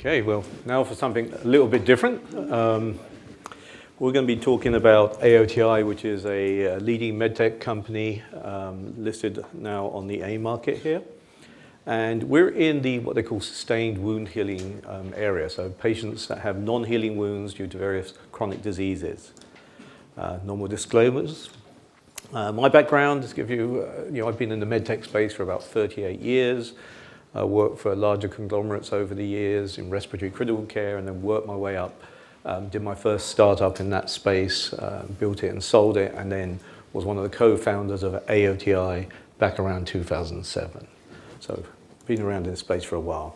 Okay, well, now for something a little bit different. We're going to be talking about AOTI, which is a leading medtech company listed now on the AIM market here. And we're in the what they call sustained wound healing area, so patients that have non-healing wounds due to various chronic diseases. Normal disclaimers. My background, to give you, I've been in the medtech space for about 38 years. I worked for larger conglomerates over the years in respiratory critical care and then worked my way up. Did my first startup in that space, built it and sold it, and then was one of the co-founders of AOTI back around 2007. So been around in the space for a while.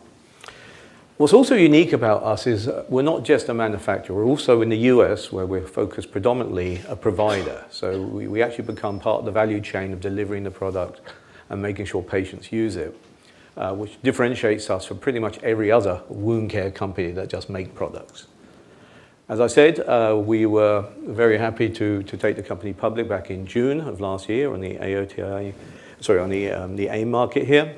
What's also unique about us is we're not just a manufacturer, we're also in the US, where we're focused predominantly a provider. So we actually become part of the value chain of delivering the product and making sure patients use it, which differentiates us from pretty much every other wound care company that just make products. As I said, we were very happy to take the company public back in June of last year on the the AIM market here.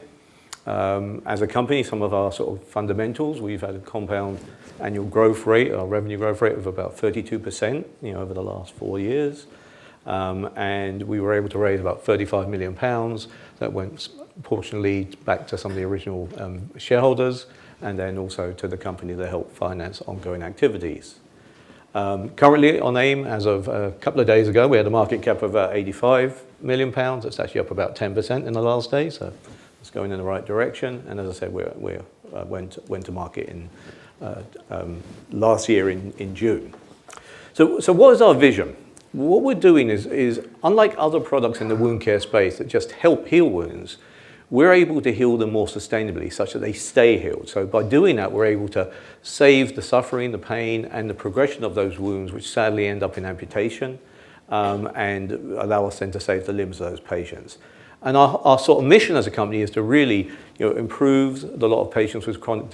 As a company, some of our sort of fundamentals, we've had a compound annual growth rate, our revenue growth rate of about 32%, over the last 4 years. And we were able to raise about £35 million that went proportionally back to some of the original shareholders, and then also to the company that helped finance ongoing activities. Currently on AIM, as of a couple of days ago, we had a market cap of about £85 million. That's actually up about 10% in the last day, so it's going in the right direction. And as I said, we went to market in last year in June. So what is our vision? What we're doing is unlike other products in the wound care space that just help heal wounds, we're able to heal them more sustainably such that they stay healed. So by doing that, we're able to save the suffering, the pain, and the progression of those wounds, which sadly end up in amputation, and allow us then to save the limbs of those patients. And our sort of mission as a company is to really improve the lot of patients with chronic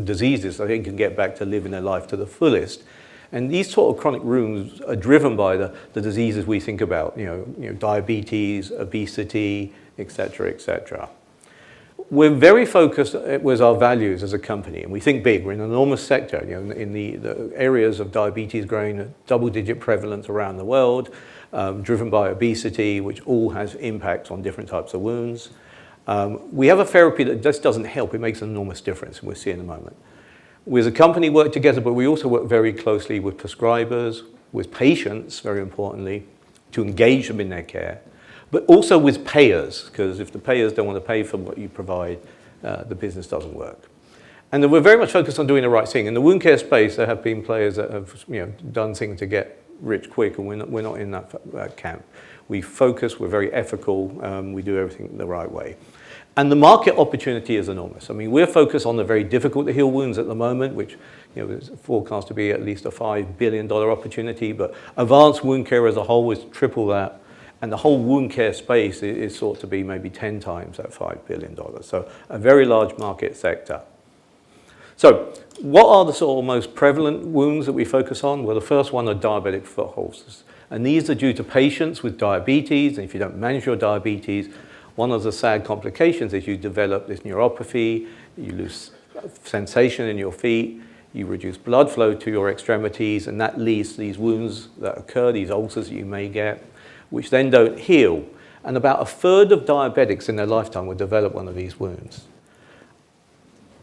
diseases so they can get back to living their life to the fullest. And these sort of chronic wounds are driven by the diseases we think about, diabetes, obesity, etc., etc. We're very focused with our values as a company, and we think big. We're in an enormous sector, in the areas of diabetes growing at double-digit prevalence around the world, driven by obesity, which all has impacts on different types of wounds. We have a therapy that just doesn't help. It makes an enormous difference, and we'll see in a moment. We as a company work together, but we also work very closely with prescribers, with patients, very importantly, to engage them in their care, but also with payers, because if the payers don't want to pay for what you provide, the business doesn't work. And we're very much focused on doing the right thing. In the wound care space, there have been players that have done things to get rich quick, and we're not in that camp. We focus, we're very ethical, we do everything the right way. And the market opportunity is enormous. I mean, we're focused on the very difficult to heal wounds at the moment, which is forecast to be at least a $5 billion opportunity, but advanced wound care as a whole is triple that. And the whole wound care space is thought to be maybe 10 times that $5 billion. So a very large market sector. So what are the sort of most prevalent wounds that we focus on? Well, the first one are diabetic foot ulcers. And these are due to patients with diabetes. And if you don't manage your diabetes, one of the sad complications is you develop this neuropathy, you lose sensation in your feet, you reduce blood flow to your extremities, and that leads to these wounds that occur, these ulcers that you may get, which then don't heal. And about a third of diabetics in their lifetime will develop one of these wounds.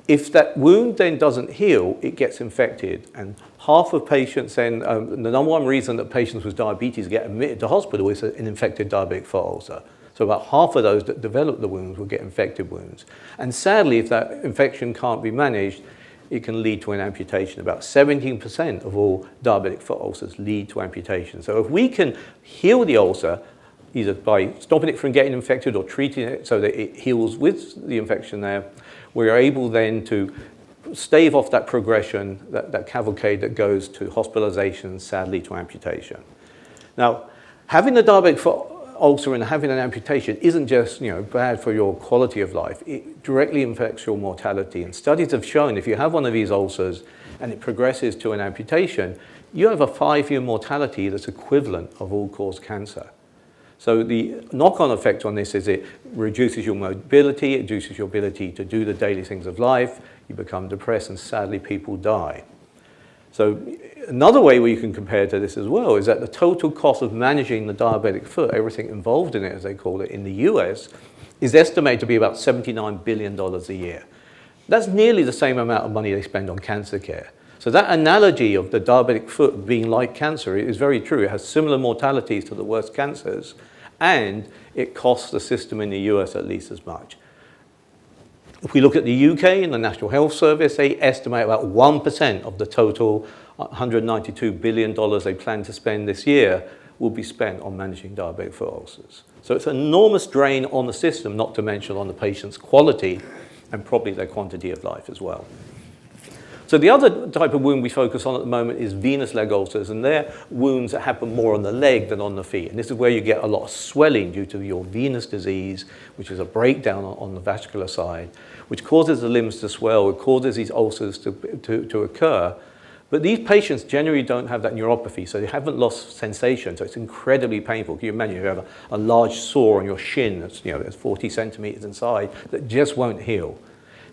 If that wound then doesn't heal, it gets infected. And half of patients then, the number one reason that patients with diabetes get admitted to hospital is an infected diabetic foot ulcer. So about half of those that develop the wounds will get infected wounds. And sadly, if that infection can't be managed, it can lead to an amputation. About 17% of all diabetic foot ulcers lead to amputation. So if we can heal the ulcer, either by stopping it from getting infected or treating it so that it heals with the infection there, we are able then to stave off that progression, that cavalcade that goes to hospitalization, sadly to amputation. Now, having a diabetic foot ulcer and having an amputation isn't just bad for your quality of life. It directly affects your mortality. And studies have shown if you have one of these ulcers and it progresses to an amputation, you have a 5-year mortality that's equivalent of all-cause cancer. So the knock-on effect on this is it reduces your mobility, it reduces your ability to do the daily things of life. you become depressed, and sadly people die. So another way where you can compare to this as well is that the total cost of managing the diabetic foot, everything involved in it as they call it in the US, is estimated to be about $79 billion a year. That's nearly the same amount of money they spend on cancer care. So that analogy of the diabetic foot being like cancer is very true. It has similar mortalities to the worst cancers, and it costs the system in the US at least as much. If we look at the UK and the National Health Service, they estimate about 1% of the total $192 billion they plan to spend this year will be spent on managing diabetic foot ulcers. So it's an enormous drain on the system, not to mention on the patient's quality and probably their quantity of life as well. So the other type of wound we focus on at the moment is venous leg ulcers, and they're wounds that happen more on the leg than on the feet. And this is where you get a lot of swelling due to your venous disease, which is a breakdown on the vascular side, which causes the limbs to swell, it causes these ulcers to occur. But these patients generally don't have that neuropathy, so they haven't lost sensation, so it's incredibly painful. Can you imagine if you have a large sore on your shin that's 40 centimeters inside that just won't heal?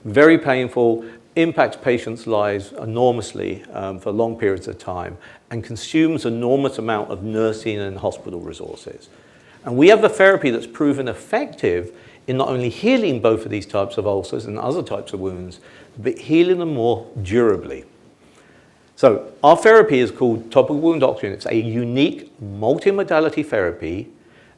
Very painful, impacts patients' lives enormously for long periods of time, and consumes an enormous amount of nursing and hospital resources. And we have a therapy that's proven effective in not only healing both of these types of ulcers and other types of wounds, but healing them more durably. So our therapy is called topical wound oxygen. It's a unique multimodality therapy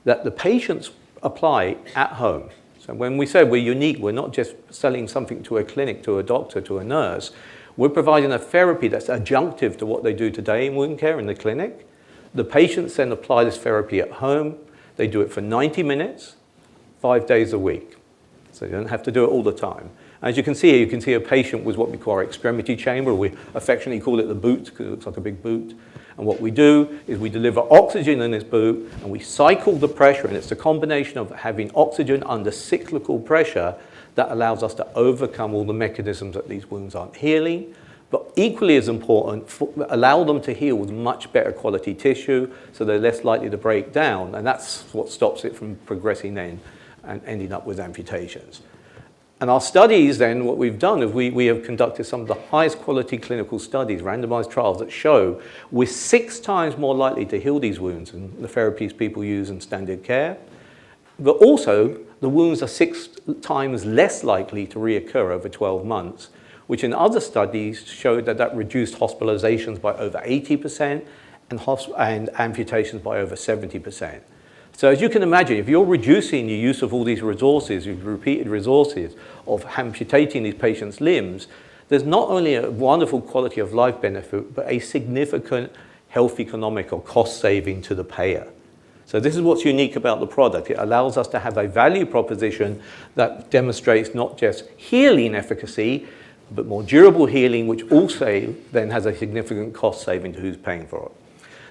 that the patients apply at home. So when we say we're unique, we're not just selling something to a clinic, to a doctor, to a nurse. We're providing a therapy that's adjunctive to what they do today in wound care in the clinic. The patients then apply this therapy at home. They do it for 90 minutes, 5 days a week. So you don't have to do it all the time. As you can see here, you can see a patient with what we call our extremity chamber. We affectionately call it the boot because it looks like a big boot. And what we do is we deliver oxygen in this boot and we cycle the pressure. And it's a combination of having oxygen under cyclical pressure that allows us to overcome all the mechanisms that these wounds aren't healing. But equally as important, allow them to heal with much better quality tissue so they're less likely to break down. And that's what stops it from progressing then and ending up with amputations. And our studies then, what we've done is we have conducted some of the highest quality clinical studies, randomized trials that show we're 6 times more likely to heal these wounds than the therapies people use in standard care. But also, the wounds are 6 times less likely to reoccur over 12 months, which in other studies showed that reduced hospitalizations by over 80% and amputations by over 70%. So as you can imagine, if you're reducing the use of all these resources, these repeated resources of amputating these patients' limbs, there's not only a wonderful quality of life benefit, but a significant health economic or cost saving to the payer. So this is what's unique about the product. It allows us to have a value proposition that demonstrates not just healing efficacy, but more durable healing, which also then has a significant cost saving to who's paying for it.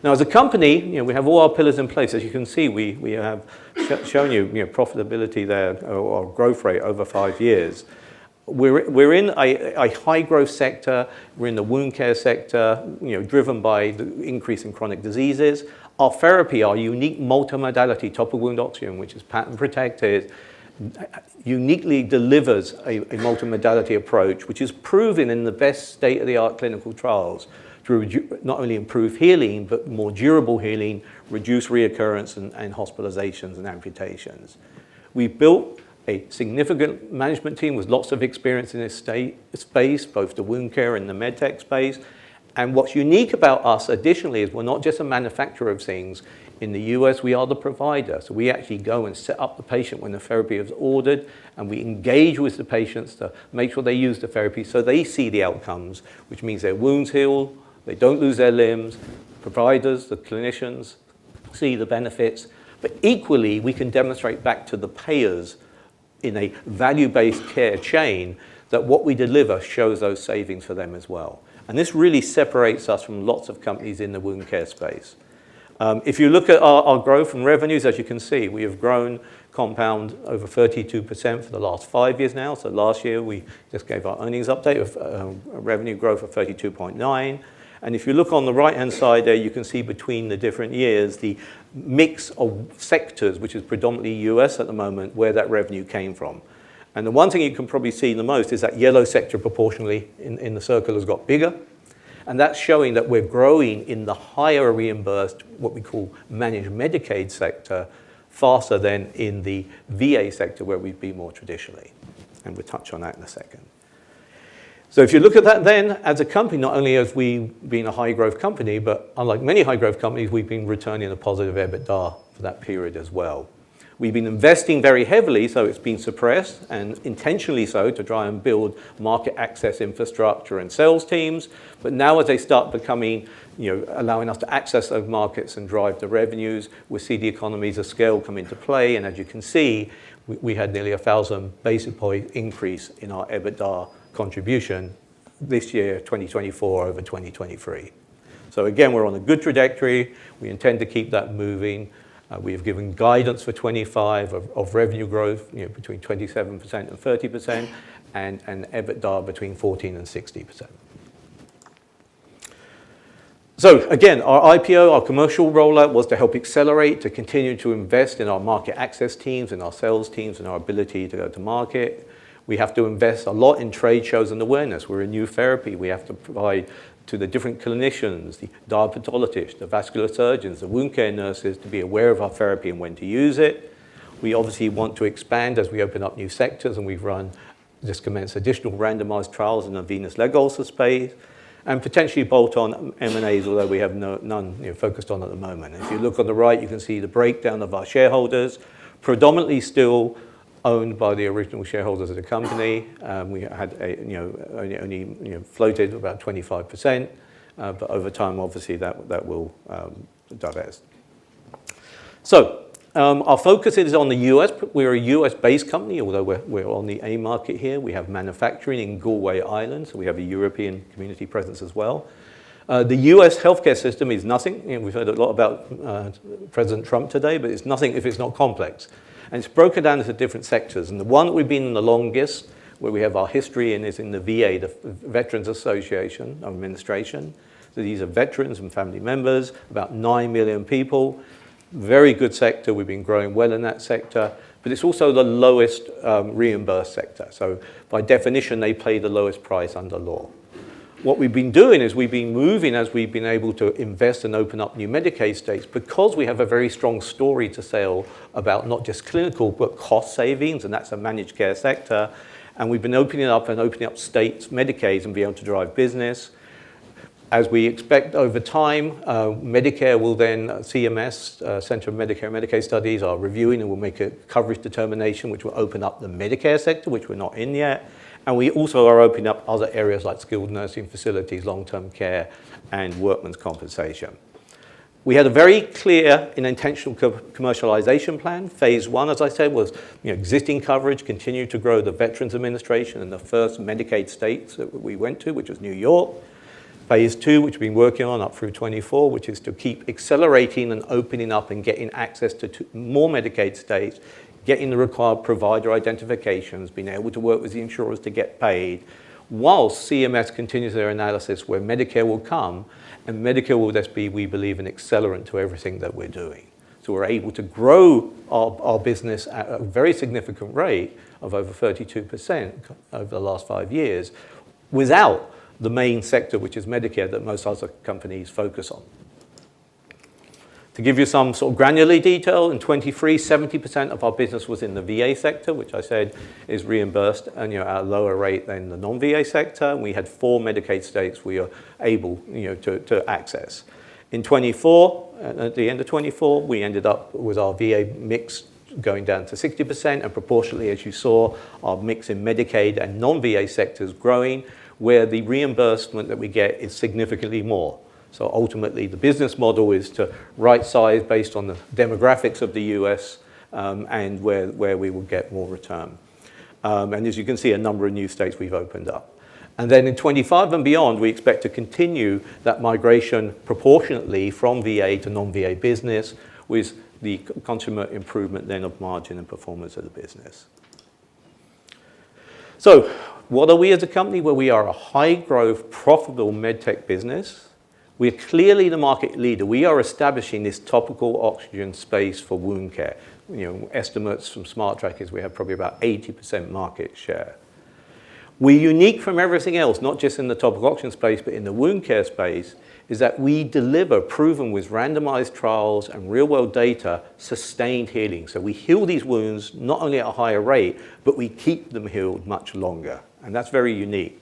Now, as a company, we have all our pillars in place. As you can see, we have shown you, profitability there, or growth rate over 5 years. We're in a high growth sector. We're in the wound care sector, driven by the increase in chronic diseases. Our therapy, our unique multimodality topical wound oxygen, which is patent protected, uniquely delivers a multimodality approach, which is proven in the best state-of-the-art clinical trials to not only improve healing, but more durable healing, reduce reoccurrence and hospitalizations and amputations. We've built a significant management team with lots of experience in this space, both the wound care and the medtech space. And what's unique about us additionally is we're not just a manufacturer of things. In the US, we are the provider. So we actually go and set up the patient when the therapy is ordered, and we engage with the patients to make sure they use the therapy so they see the outcomes, which means their wounds heal, they don't lose their limbs, providers, the clinicians see the benefits, but equally we can demonstrate back to the payers in a value-based care chain that what we deliver shows those savings for them as well. And this really separates us from lots of companies in the wound care space. If you look at our growth and revenues, as you can see, we have grown compound over 32% for the last 5 years now. So last year we just gave our earnings update of revenue growth of 32.9. And if you look on the right-hand side there, you can see between the different years the mix of sectors, which is predominantly US at the moment, where that revenue came from. And the one thing you can probably see the most is that yellow sector proportionally in the circle has got bigger. And that's showing that we're growing in the higher reimbursed, what we call managed Medicaid sector, faster than in the VA sector where we've been more traditionally. And we'll touch on that in a second. So if you look at that then, as a company, not only have we been a high growth company, but unlike many high growth companies, we've been returning a positive EBITDA for that period as well. We've been investing very heavily, so it's been suppressed, and intentionally so, to try and build market access infrastructure and sales teams. But now as they start becoming, allowing us to access those markets and drive the revenues, we see the economies of scale come into play. And as you can see, we had nearly 1,000 basis point increase in our EBITDA contribution this year, 2024 over 2023. So again, we're on a good trajectory. We intend to keep that moving. We have given guidance for 25 of revenue growth, between 27% and 30%, and EBITDA between 14 and 60%. So again, our IPO, our commercial rollout was to help accelerate, to continue to invest in our market access teams, in our sales teams, and our ability to go to market. We have to invest a lot in trade shows and awareness. We're a new therapy. We have to provide to the different clinicians, the diabetologists, the vascular surgeons, the wound care nurses, to be aware of our therapy and when to use it. We obviously want to expand as we open up new sectors, and we've just commenced additional randomized trials in the venous leg ulcer space, and potentially bolt-on M&As, although we have none focused on at the moment. If you look on the right, you can see the breakdown of our shareholders, predominantly still owned by the original shareholders of the company. We had only floated about 25%, but over time, obviously, that will divest. So our focus is on the US. We're a US-based company, although we're on the AIM market here. We have manufacturing in Galway, Ireland, so we have a European community presence as well. The US healthcare system is nothing. We've heard a lot about President Trump today, but it's nothing if it's not complex. And it's broken down into different sectors. And the one that we've been in the longest, where we have our history in, is in the VA, the Veterans Association Administration. So these are veterans and family members, about 9 million people. Very good sector. We've been growing well in that sector. But it's also the lowest reimbursed sector. So by definition, they pay the lowest price under law. What we've been doing is we've been moving as we've been able to invest and open up new Medicaid states, because we have a very strong story to sell about not just clinical, but cost savings, and that's a managed care sector. And we've been opening up states, Medicaids, and be able to drive business. As we expect over time, Medicare will then, CMS, Center of Medicare and Medicaid Studies, are reviewing and will make a coverage determination, which will open up the Medicare sector, which we're not in yet. And we also are opening up other areas like skilled nursing facilities, long-term care, and workman's compensation. We had a very clear and intentional commercialization plan. Phase one, as I said, was existing coverage, continue to grow the Veterans Administration and the first Medicaid states that we went to, which was New York. Phase two, which we've been working on up through 24, which is to keep accelerating and opening up and getting access to more Medicaid states, getting the required provider identifications, being able to work with the insurers to get paid, whilst CMS continues their analysis where Medicare will come, and Medicare will just be, we believe, an accelerant to everything that we're doing. So we're able to grow our business at a very significant rate of over 32% over the last 5 years without the main sector, which is Medicare, that most other companies focus on. To give you some sort of granular detail, in 23, 70% of our business was in the VA sector, which I said is reimbursed and at a lower rate than the non-VA sector. We had 4 Medicaid states we are able to access. In 24, at the end of 24, we ended up with our VA mix going down to 60%, and proportionally, as you saw, our mix in Medicaid and non-VA sectors growing, where the reimbursement that we get is significantly more. So ultimately, the business model is to right size based on the demographics of the US and where we will get more return. And as you can see, a number of new states we've opened up. And then in 25 and beyond, we expect to continue that migration proportionately from VA to non-VA business, with the consummate improvement then of margin and performance of the business. So what are we as a company? Well, we are a high-growth, profitable medtech business. We're clearly the market leader. We are establishing this topical oxygen space for wound care. estimates from SmartTrack is we have probably about 80% market share. We're unique from everything else, not just in the topical oxygen space, but in the wound care space, is that we deliver, proven with randomized trials and real-world data, sustained healing. So we heal these wounds not only at a higher rate, but we keep them healed much longer. And that's very unique.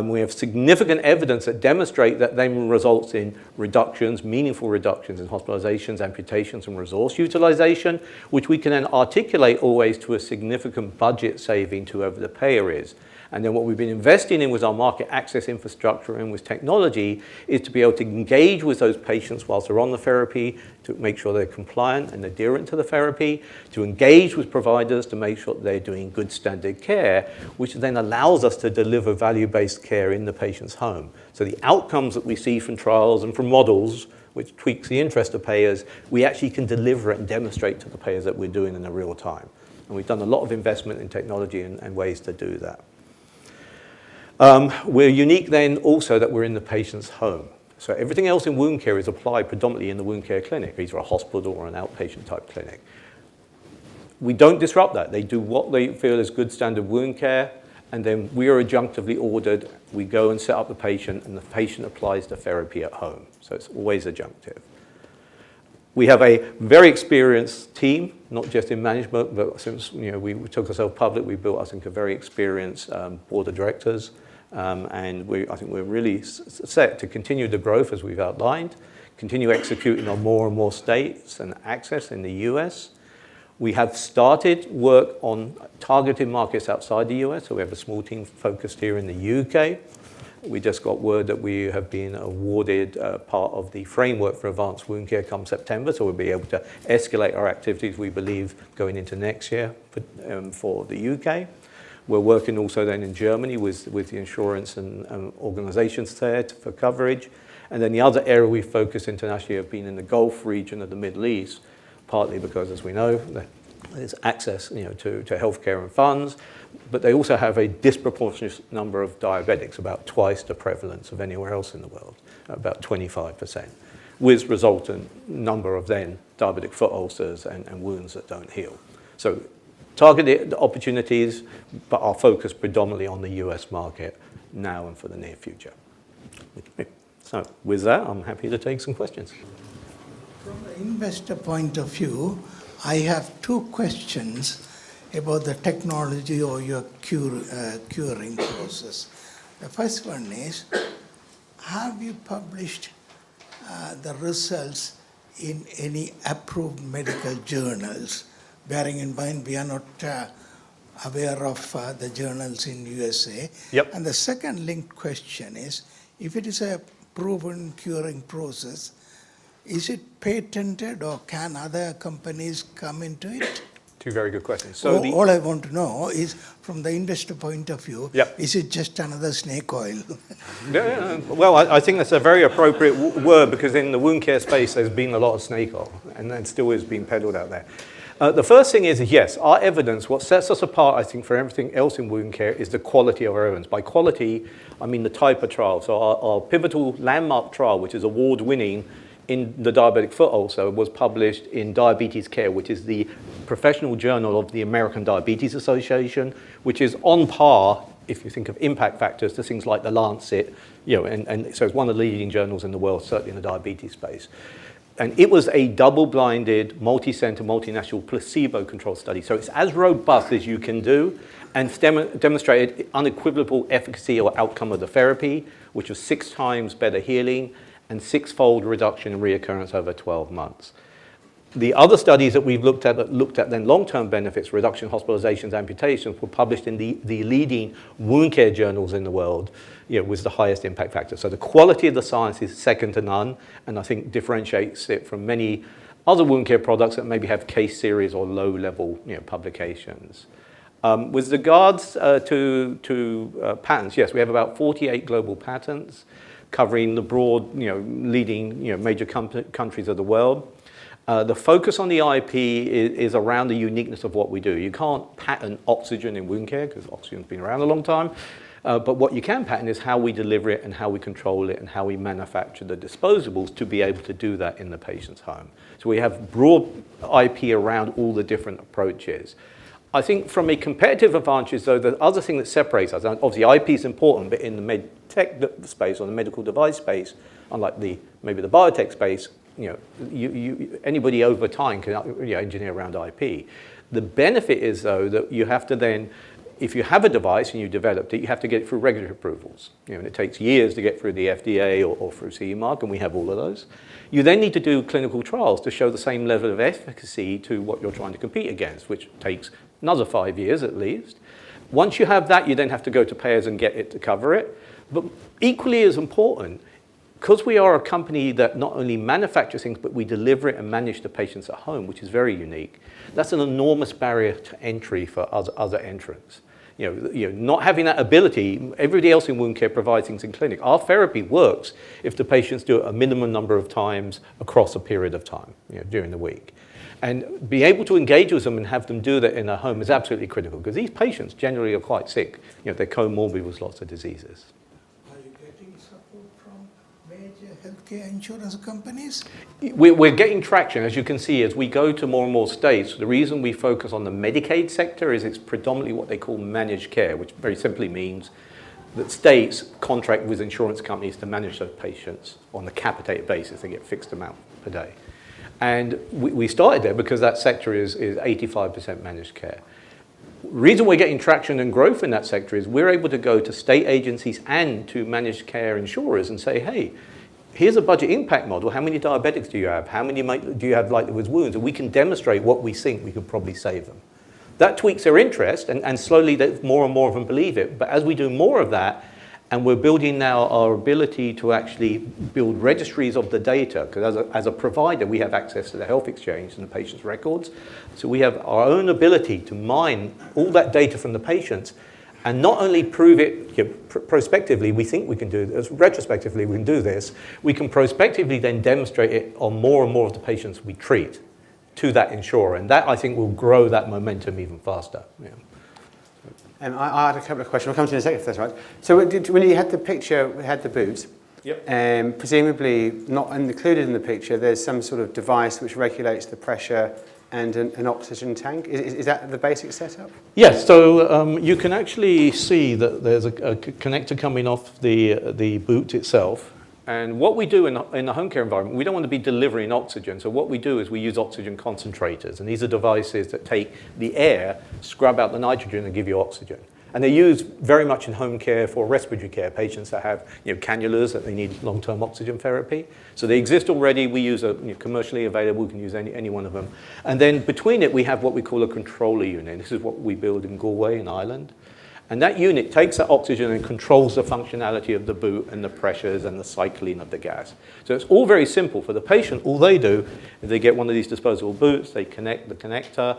We have significant evidence that demonstrate that then results in reductions, meaningful reductions in hospitalizations, amputations, and resource utilization, which we can then articulate always to a significant budget saving to whoever the payer is. And then what we've been investing in with our market access infrastructure and with technology is to be able to engage with those patients whilst they're on the therapy, to make sure they're compliant and adherent to the therapy, to engage with providers to make sure that they're doing good standard care, which then allows us to deliver value-based care in the patient's home. So the outcomes that we see from trials and from models, which tweaks the interest of payers, we actually can deliver it and demonstrate to the payers that we're doing in the real time. And we've done a lot of investment in technology and ways to do that. We're unique then also that we're in the patient's home. So everything else in wound care is applied predominantly in the wound care clinic, either a hospital or an outpatient type clinic. We don't disrupt that. They do what they feel is good standard wound care, and then we are adjunctively ordered. We go and set up the patient, and the patient applies the therapy at home. So it's always adjunctive. We have a very experienced team, not just in management, but since we took ourselves public, we built, I think, a very experienced board of directors. And I think we're really set to continue the growth as we've outlined, continue executing on more and more states and access in the US. We have started work on targeted markets outside the US, so we have a small team focused here in the UK. We just got word that we have been awarded part of the framework for advanced wound care come September, so we'll be able to escalate our activities, we believe, going into next year for the UK. We're working also then in Germany with the insurance and organizations there for coverage. And then the other area we focus internationally have been in the Gulf region of the Middle East, partly because, as we know, there's access to healthcare and funds, but they also have a disproportionate number of diabetics, about twice the prevalence of anywhere else in the world, about 25%, with resultant number of then diabetic foot ulcers and wounds that don't heal. So targeted opportunities, but our focus predominantly on the US market now and for the near future. So with that, I'm happy to take some questions. From the investor point of view, I have two questions about the technology or your curing process. The first one is, have you published the results in any approved medical journals? Bearing in mind, we are not aware of the journals in USA. Yep. And the second linked question is, if it is a proven curing process, is it patented or can other companies come into it? Two very good questions. So all I want to know is, from the investor point of view, Yep. Is it just another snake oil? Yeah, well, I think that's a very appropriate word, because in the wound care space, there's been a lot of snake oil, and that still is being peddled out there. The first thing is, yes, our evidence, what sets us apart, I think, for everything else in wound care is the quality of our evidence. By quality, I mean the type of trial. So our pivotal landmark trial, which is award-winning in the diabetic foot ulcer, was published in Diabetes Care, which is the professional journal of the American Diabetes Association, which is on par, if you think of impact factors, to things like the Lancet, and so it's one of the leading journals in the world, certainly in the diabetes space. And it was a double-blinded, multi-center, multinational, placebo-controlled study. So it's as robust as you can do, and demonstrated unequivocal efficacy or outcome of the therapy, which was 6 times better healing and 6-fold reduction in reoccurrence over 12 months. The other studies that we've looked at then long-term benefits, reduction in hospitalizations, amputations, were published in the leading wound care journals in the world, was the highest impact factor. So the quality of the science is second to none, and I think differentiates it from many other wound care products that maybe have case series or low-level publications. With regards to patents, yes, we have about 48 global patents covering the broad, leading, major countries of the world. The focus on the IP is around the uniqueness of what we do. You can't patent oxygen in wound care, because oxygen's been around a long time. But what you can patent is how we deliver it and how we control it and how we manufacture the disposables to be able to do that in the patient's home. So we have broad IP around all the different approaches. I think from a competitive advantage, though, the other thing that separates us, and obviously IP is important, but in the med tech space or the medical device space, unlike maybe the biotech space, anybody over time can engineer around IP. The benefit is, though, that you have to then, if you have a device and you developed it, you have to get it through regulatory approvals. And it takes years to get through the FDA or through CE mark, and we have all of those. You then need to do clinical trials to show the same level of efficacy to what you're trying to compete against, which takes another 5 years at least. Once you have that, you then have to go to payers and get it to cover it. But equally as important, because we are a company that not only manufactures things, but we deliver it and manage the patients at home, which is very unique, that's an enormous barrier to entry for other entrants. Not having that ability, everybody else in wound care provides things in clinic. Our therapy works if the patients do it a minimum number of times across a period of time, during the week. And be able to engage with them and have them do that in a home is absolutely critical, because these patients generally are quite sick. They're comorbid with lots of diseases. Are you getting support from major healthcare insurance companies? We're getting traction, as you can see, as we go to more and more states. The reason we focus on the Medicaid sector is it's predominantly what they call managed care, which very simply means that states contract with insurance companies to manage those patients on a capitated basis. They get a fixed amount per day. And we started there because that sector is 85% managed care. The reason we're getting traction and growth in that sector is we're able to go to state agencies and to managed care insurers and say, hey, here's a budget impact model. How many diabetics do you have? How many do you have with wounds? And we can demonstrate what we think we could probably save them. That tweaks their interest, and slowly more and more of them believe it. But as we do more of that, and we're building now our ability to actually build registries of the data, because as a provider, we have access to the health exchange and the patient's records. So we have our own ability to mine all that data from the patients and not only prove it prospectively, we think we can do this, retrospectively we can do this, we can prospectively then demonstrate it on more and more of the patients we treat to that insurer. And that, I think, will grow that momentum even faster. Yeah. I had a couple of questions. We'll come to you in a second if that's right. So when you had the picture, we had the boot. Yep. Presumably not included in the picture, there's some sort of device which regulates the pressure and an oxygen tank. Is that the basic setup? Yes, so you can actually see that there's a connector coming off the boot itself. And what we do in the home care environment, we don't want to be delivering oxygen. So what we do is we use oxygen concentrators. And these are devices that take the air, scrub out the nitrogen, and give you oxygen. And they're used very much in home care for respiratory care, patients that have cannulas that they need long-term oxygen therapy. So they exist already. We use commercially available. We can use any one of them. And then between it, we have what we call a controller unit. This is what we build in Galway in Ireland. And that unit takes that oxygen and controls the functionality of the boot and the pressures and the cycling of the gas. So it's all very simple. For the patient, all they do is they get one of these disposable boots, they connect the connector,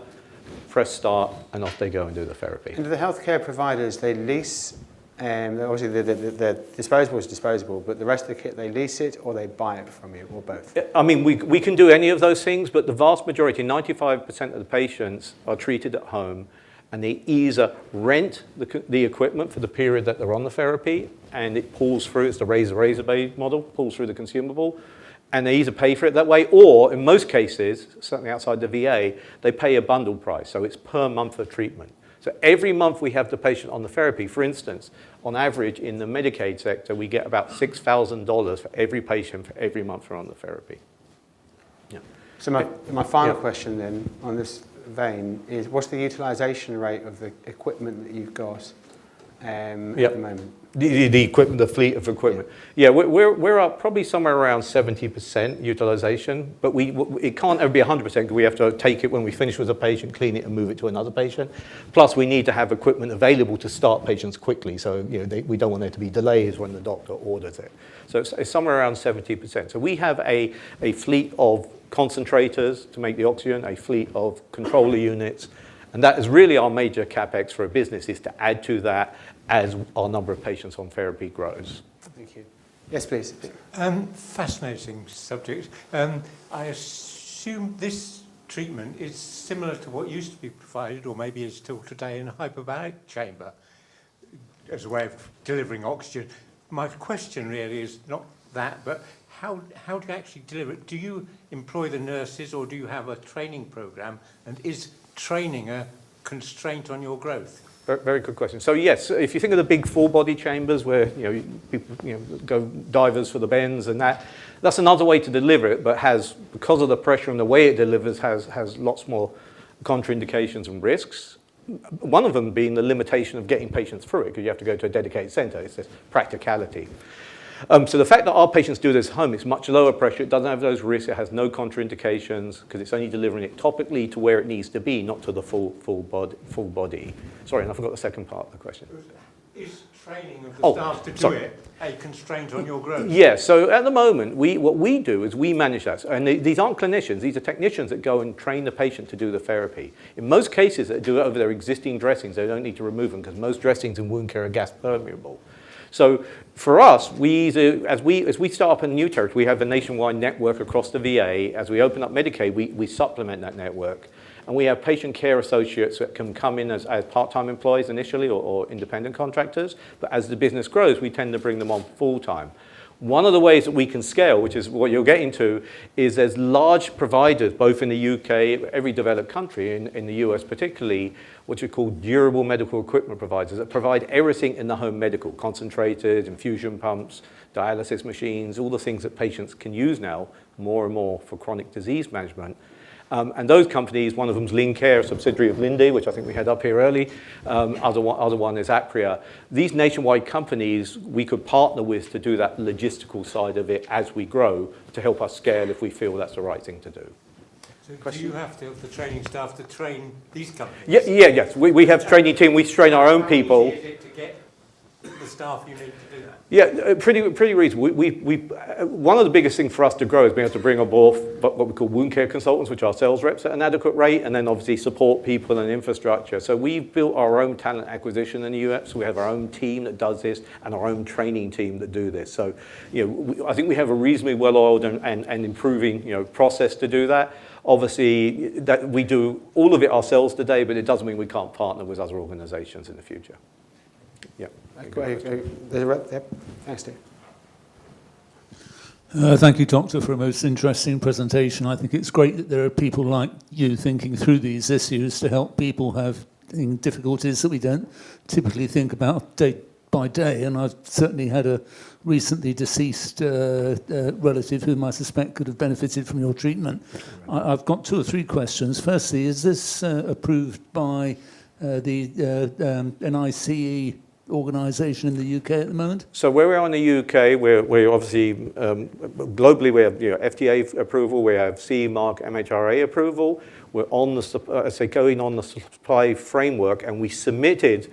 press start, and off they go and do the therapy. And do the healthcare providers, they lease, obviously the disposable is disposable, but the rest of the kit, they lease it or they buy it from you, or both? I mean, we can do any of those things, but the vast majority, 95% of the patients are treated at home, and they either rent the equipment for the period that they're on the therapy, and it pulls through, it's the razor blade model, pulls through the consumable, and they either pay for it that way, or in most cases, certainly outside the VA, they pay a bundle price, so it's per month of treatment. So every month we have the patient on the therapy. For instance, on average in the Medicaid sector, we get about $6,000 for every patient for every month they're on the therapy. Yeah. So my final question then on this vein is, what's the utilization rate of the equipment that you've got at the moment? The equipment, the fleet of equipment. Yeah, we're up probably somewhere around 70% utilization, but it can't ever be 100% because we have to take it when we finish with a patient, clean it and move it to another patient. Plus we need to have equipment available to start patients quickly, so we don't want there to be delays when the doctor orders it. So it's somewhere around 70%. So we have a fleet of concentrators to make the oxygen, a fleet of controller units, and that is really our major capex for a business, is to add to that as our number of patients on therapy grows. Thank you. Yes, please. Fascinating subject. I assume this treatment is similar to what used to be provided, or maybe is still today, in a hyperbaric chamber. as a way of delivering oxygen. My question really is not that, but how do you actually deliver it? Do you employ the nurses, or do you have a training program? And is training a constraint on your growth? Very good question. So yes, if you think of the big full-body chambers where people go divers for the bends and that's another way to deliver it, but has, because of the pressure and the way it delivers, has lots more contraindications and risks. One of them being the limitation of getting patients through it, because you have to go to a dedicated centre. It's this practicality. So the fact that our patients do this at home, it's much lower pressure, it doesn't have those risks, it has no contraindications, because it's only delivering it topically to where it needs to be, not to the full body. Sorry, and I forgot the second part of the question. Is training of the staff to do it a constraint on your growth? Yeah, so at the moment, what we do is we manage that. And these aren't clinicians, these are technicians that go and train the patient to do the therapy. In most cases, they do it over their existing dressings. They don't need to remove them, because most dressings in wound care are gas permeable. So for us, as we start up in a new territory, we have a nationwide network across the VA. As we open up Medicaid, we supplement that network. And we have patient care associates that can come in as part-time employees initially, or independent contractors. But as the business grows, we tend to bring them on full-time. One of the ways that we can scale, which is what you're getting to, is there's large providers, both in the UK, every developed country, in the US particularly, which are called durable medical equipment providers that provide everything in the home medical, concentrators, infusion pumps, dialysis machines, all the things that patients can use now more and more for chronic disease management. And those companies, one of them is Lincare, a subsidiary of Lindy, which I think we had up here early. Other one is Apria. These nationwide companies we could partner with to do that logistical side of it as we grow, to help us scale if we feel that's the right thing to do. So do you have to have the training staff to train these companies? Yes. We have a training team. We train our own people. How easy is it to get the staff you need to do that? Yeah, pretty reasonable. One of the biggest things for us to grow is being able to bring aboard what we call wound care consultants, which are sales reps at an adequate rate, and then obviously support people and infrastructure. So we've built our own talent acquisition in the US. We have our own team that does this, and our own training team that do this. So I think we have a reasonably well-oiled and improving process to do that. Obviously, that we do all of it ourselves today, but it doesn't mean we can't partner with other organizations in the future. Yeah. There's a rep there. Thanks, Steve. Thank you, Doctor, for a most interesting presentation. I think it's great that there are people like you thinking through these issues to help people having difficulties that we don't typically think about day by day. And I've certainly had a recently deceased relative whom I suspect could have benefited from your treatment. I've got 2 or 3 questions. Firstly, is this approved by the NICE organisation in the UK at the moment? So where we are in the UK, we're obviously globally we have FDA approval, we have CE mark, MHRA approval. We're on going on the supply framework, and we submitted.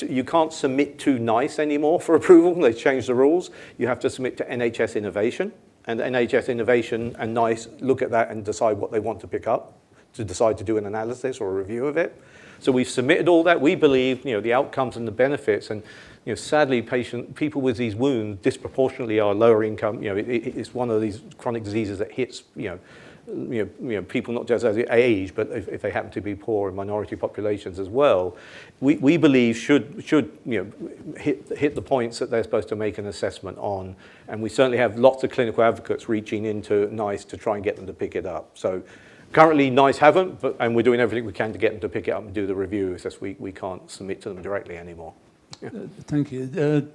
You can't submit to NICE anymore for approval. They changed the rules. You have to submit to NHS Innovation, and NHS Innovation and NICE look at that and decide what they want to pick up, to decide to do an analysis or a review of it. So we've submitted all that. We believe, the outcomes and the benefits, and sadly, people with these wounds disproportionately are lower income. It's one of these chronic diseases that hits, people not just as they age, but if they happen to be poor and minority populations as well. We believe should hit the points that they're supposed to make an assessment on, and we certainly have lots of clinical advocates reaching into NICE to try and get them to pick it up. So. Currently, NICE haven't, and we're doing everything we can to get them to pick it up and do the review. It's just we can't submit to them directly anymore. Yeah. Thank you.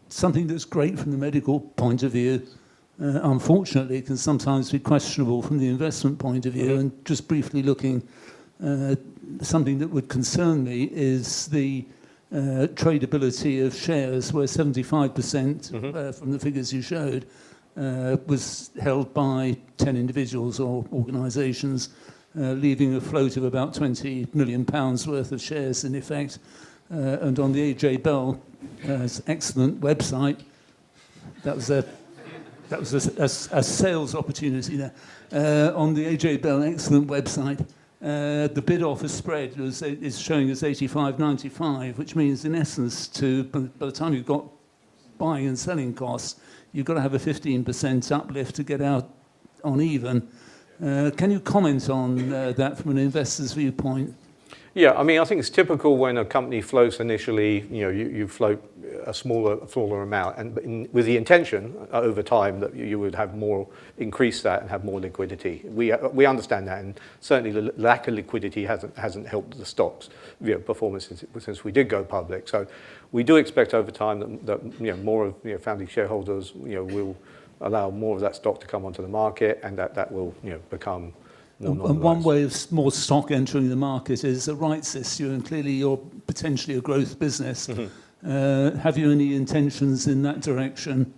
Something that's great from the medical point of view, unfortunately, can sometimes be questionable from the investment point of view. Mm-hmm. And just briefly looking, something that would concern me is the tradability of shares, where 75% from the figures you showed was held by 10 individuals or organisations, leaving a float of about £20 million worth of shares in effect. And on the AJ Bell excellent website, that was a sales opportunity there. On the AJ Bell excellent website, the bid offer spread is showing as 85.95, which means in essence by the time you've got buying and selling costs, you've got to have a 15% uplift to get out on even. Can you comment on that from an investor's viewpoint? Yeah, I mean, I think it's typical when a company floats initially, you float a smaller amount, and with the intention over time that you would have more, increase that and have more liquidity. We understand that, and certainly the lack of liquidity hasn't helped the stock's performance since we did go public. So we do expect over time that more of founding shareholders will allow more of that stock to come onto the market, and that will become more normalised. And one way of more stock entering the market is a rights issue, and clearly you're potentially a growth business. Have you any intentions in that direction?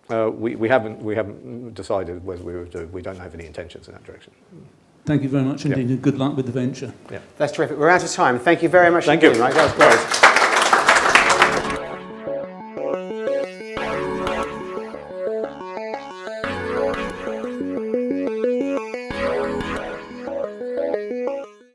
We haven't decided whether we would do. We don't have any intentions in that direction. Thank you very much indeed, and good luck with the venture. Yeah. That's terrific. We're out of time. Thank you very much Thank indeed, you. Mike. That was great.